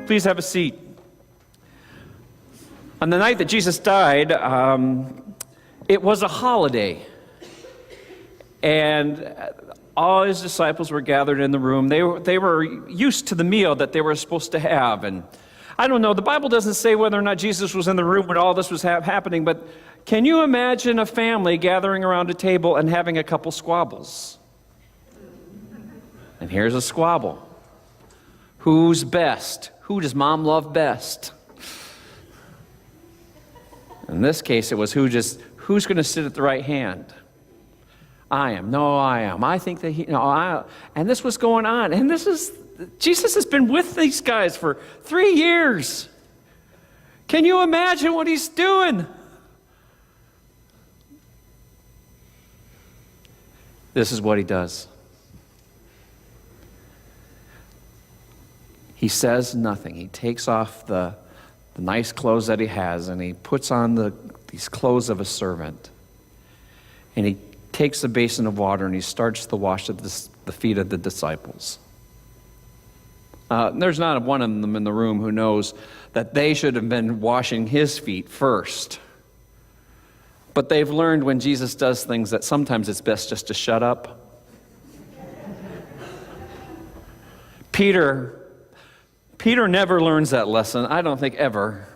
Please have a seat. On the night that Jesus died, it was a holiday. And all his disciples were gathered in the room. They were used to the meal that they were supposed to have. And I don't know, the Bible doesn't say whether or not Jesus was in the room when all this was happening, but can you imagine a family gathering around a table and having a couple squabbles? And here's a squabble. Who's best? Who does mom love best? In this case, it was who's going to sit at the right hand? I am. No, I am. I think that and this was going on. And Jesus has been with these guys for 3 years. Can you imagine what he's doing? This is what he does. He says nothing. He takes off the nice clothes that he has, and he puts on these clothes of a servant. And he takes a basin of water, and he starts to wash the feet of the disciples. There's not one of them in the room who knows that they should have been washing his feet first. But they've learned when Jesus does things that sometimes it's best just to shut up. Peter never learns that lesson. I don't think ever.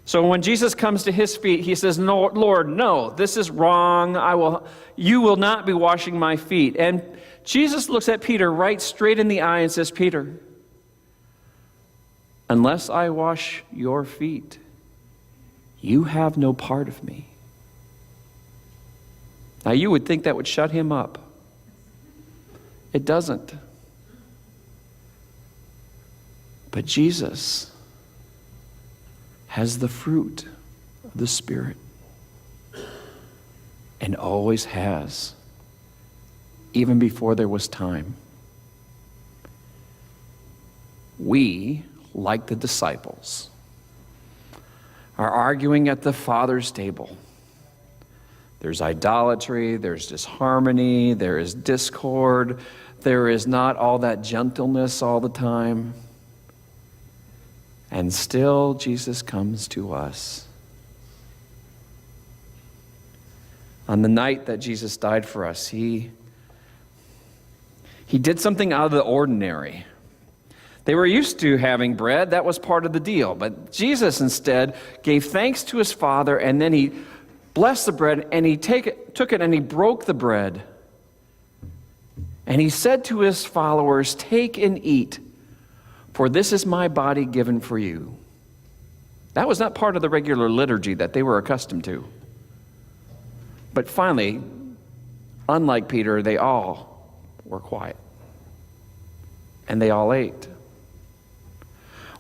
So when Jesus comes to his feet, he says, "No, Lord, no, this is wrong. You will not be washing my feet." And Jesus looks at Peter right straight in the eye and says, "Peter, unless I wash your feet, you have no part of me." Now you would think that would shut him up. It doesn't. But Jesus has the fruit of the Spirit, and always has, even before there was time. We, like the disciples, are arguing at the Father's table. There's idolatry, there's disharmony, there is discord, there is not all that gentleness all the time. And still, Jesus comes to us. On the night that Jesus died for us, he did something out of the ordinary. They were used to having bread. That was part of the deal. But Jesus instead gave thanks to his Father, and then he blessed the bread, and he took it and he broke the bread. And he said to his followers, "Take and eat. For this is my body given for you." That was not part of the regular liturgy that they were accustomed to. But finally, unlike Peter, they all were quiet. And they all ate.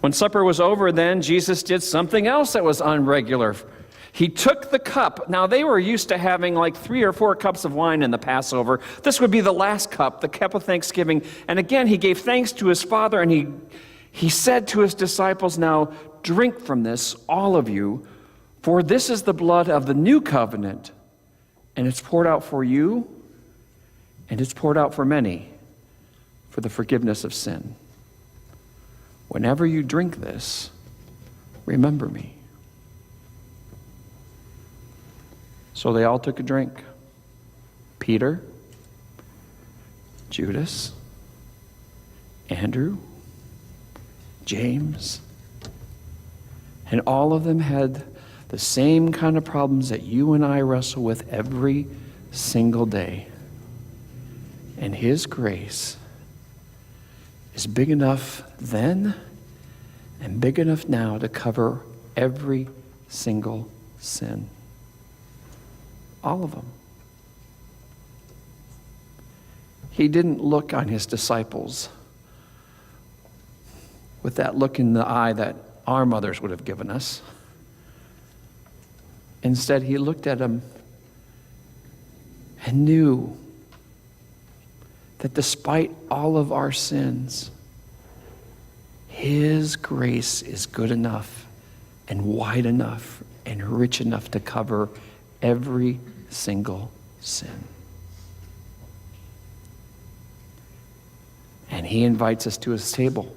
When supper was over, then Jesus did something else that was unregular. He took the cup. Now, they were used to having like 3 or 4 cups of wine in the Passover. This would be the last cup, the cup of thanksgiving. And again, he gave thanks to his Father, and he said to his disciples, "Now drink from this, all of you, for this is the blood of the new covenant, and it's poured out for you, and it's poured out for many, for the forgiveness of sin. Whenever you drink this, remember me." So they all took a drink. Peter, Judas, Andrew, James, and all of them had the same kind of problems that you and I wrestle with every single day. And his grace is big enough then and big enough now to cover every single sin. All of them. He didn't look on his disciples with that look in the eye that our mothers would have given us. Instead, he looked at them and knew that despite all of our sins, his grace is good enough and wide enough and rich enough to cover every single sin. And he invites us to his table.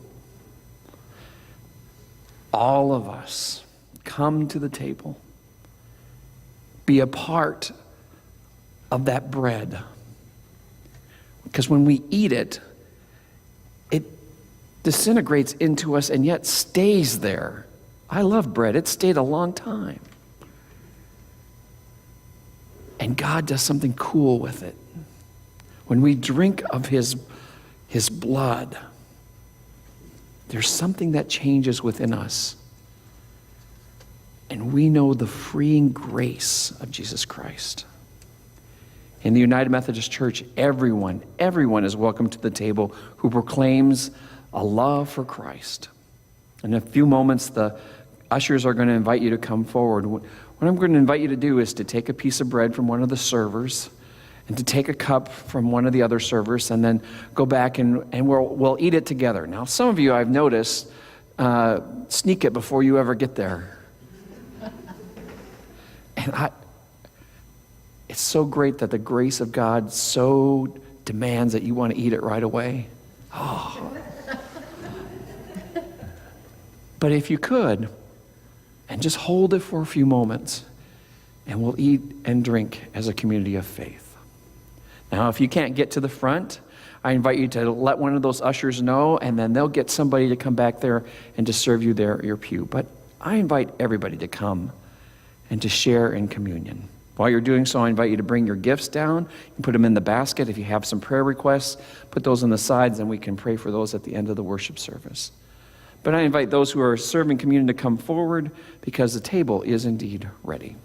all of us come to the table, be a part of that bread. Because when we eat it, it disintegrates into us and yet stays there. I love bread. It stayed a long time. And God does something cool with it. When we drink of his blood, there's something that changes within us. And we know the freeing grace of Jesus Christ. In the United Methodist Church, everyone is welcome to the table who proclaims a love for Christ. In a few moments, the ushers are going to invite you to come forward. What I'm going to invite you to do is to take a piece of bread from one of the servers and to take a cup from one of the other servers and then go back and we'll eat it together. Now, some of you, I've noticed, sneak it before you ever get there. And it's so great that the grace of God so demands that you want to eat it right away. Oh. But if you could, and just hold it for a few moments, and we'll eat and drink as a community of faith. Now, if you can't get to the front, I invite you to let one of those ushers know, and then they'll get somebody to come back there and to serve you your pew. But I invite everybody to come and to share in communion. While you're doing so, I invite you to bring your gifts down and put them in the basket. If you have some prayer requests, put those on the sides, and we can pray for those at the end of the worship service. But I invite those who are serving communion to come forward because the table is indeed ready.